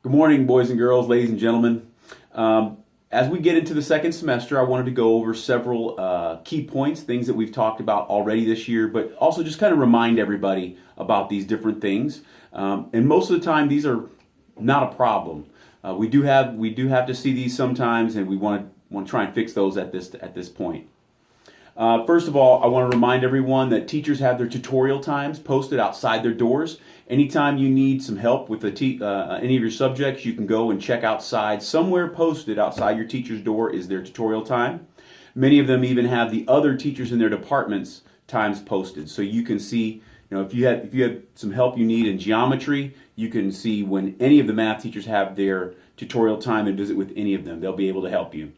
Good morning, boys and girls, ladies and gentlemen. As we get into the second semester, I wanted to go over several key points, things that we've talked about already this year, but also just kind of remind everybody about these different things. And most of the time, these are not a problem. We do have to see these sometimes, and we want to try and fix those at this point. First of all, I want to remind everyone that teachers have their tutorial times posted outside their doors. Anytime you need some help with any of your subjects, you can go and check outside. Somewhere posted outside your teacher's door is their tutorial time. Many of them even have the other teachers in their departments times posted, so you can see. If you have some help you need in geometry, you can see when any of the math teachers have their tutorial time and visit with any of them. They'll be able to help you.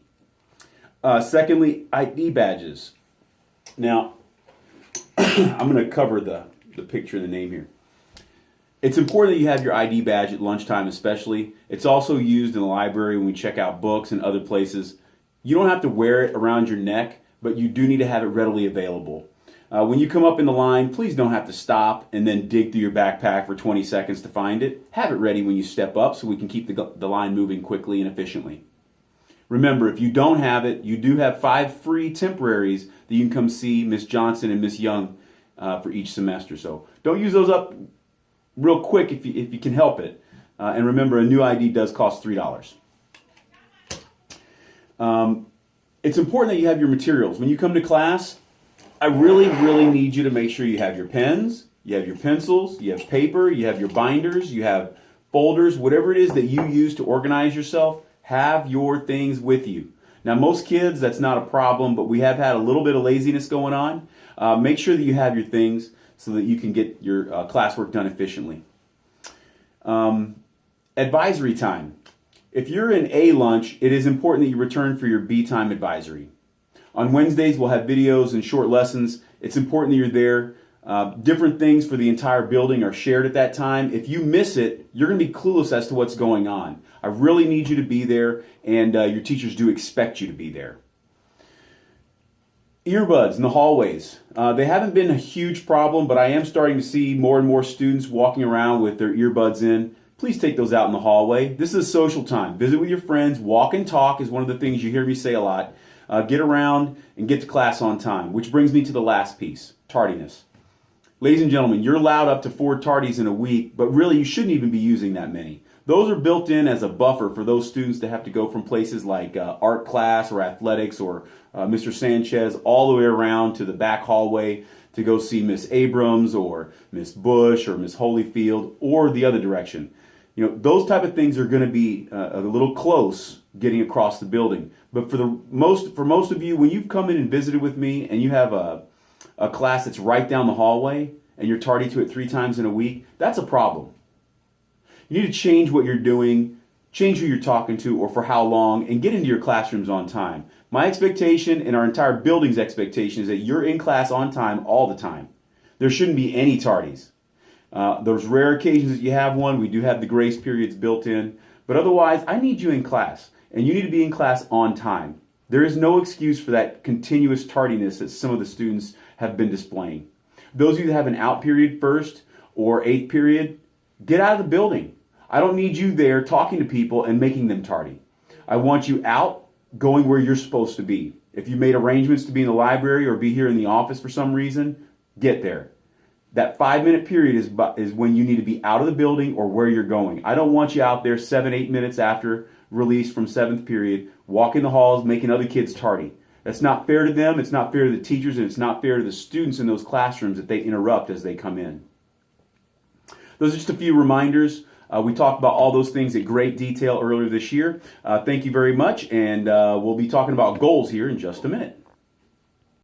Secondly, ID badges. Now, I'm going to cover the picture and the name here. It's important that you have your ID badge at lunchtime especially. It's also used in the library when we check out books and other places. You don't have to wear it around your neck, but you do need to have it readily available. When you come up in the line, please don't have to stop and then dig through your backpack for 20 seconds to find it. Have it ready when you step up so we can keep the line moving quickly and efficiently. Remember, if you don't have it, you do have 5 free temporaries that you can come see Miss Johnson and Miss Young for each semester. So don't use those up real quick if you can help it. And remember, a new ID does cost $3. It's important that you have your materials. When you come to class, I really need you to make sure you have your pens, you have your pencils, you have paper, you have your binders, you have folders, whatever it is that you use to organize yourself. Have your things with you. Now, most kids, that's not a problem, but we have had a little bit of laziness going on. Make sure that you have your things so that you can get your classwork done efficiently. Advisory time. If you're in A lunch, it is important that you return for your B time advisory. On Wednesdays, we'll have videos and short lessons. It's important that you're there. Different things for the entire building are shared at that time. If you miss it, you're going to be clueless as to what's going on. I really need you to be there, and your teachers do expect you to be there. Earbuds in the hallways. They haven't been a huge problem, but I am starting to see more and more students walking around with their earbuds in. Please take those out in the hallway. This is social time. Visit with your friends. Walk and talk is one of the things you hear me say a lot. Get around and get to class on time, which brings me to the last piece, tardiness. Ladies and gentlemen, you're allowed up to 4 tardies in a week, but really you shouldn't even be using that many. Those are built in as a buffer for those students that have to go from places like art class or athletics or Mr. Sanchez all the way around to the back hallway to go see Miss Abrams or Miss Bush or Miss Holyfield or the other direction. Those type of things are going to be a little close getting across the building. But for most of you, when you've come in and visited with me and you have a class that's right down the hallway and you're tardy to it 3 times in a week, that's a problem. You need to change what you're doing, change who you're talking to or for how long, and get into your classrooms on time. My expectation and our entire building's expectation is that you're in class on time all the time. There shouldn't be any tardies. Those rare occasions that you have one, we do have the grace periods built in, but otherwise I need you in class, and you need to be in class on time. There is no excuse for that continuous tardiness that some of the students have been displaying. Those of you that have an out period first or 8th period, get out of the building. I don't need you there talking to people and making them tardy. I want you out, going where you're supposed to be. If you made arrangements to be in the library or be here in the office for some reason, get there. That 5-minute period is when you need to be out of the building or where you're going. I don't want you out there 7-8 minutes after release from 7th period, walking the halls, making other kids tardy. That's not fair to them, it's not fair to the teachers, and it's not fair to the students in those classrooms that they interrupt as they come in. Those are just a few reminders. We talked about all those things in great detail earlier this year. Thank you very much, and we'll be talking about goals here in just a minute.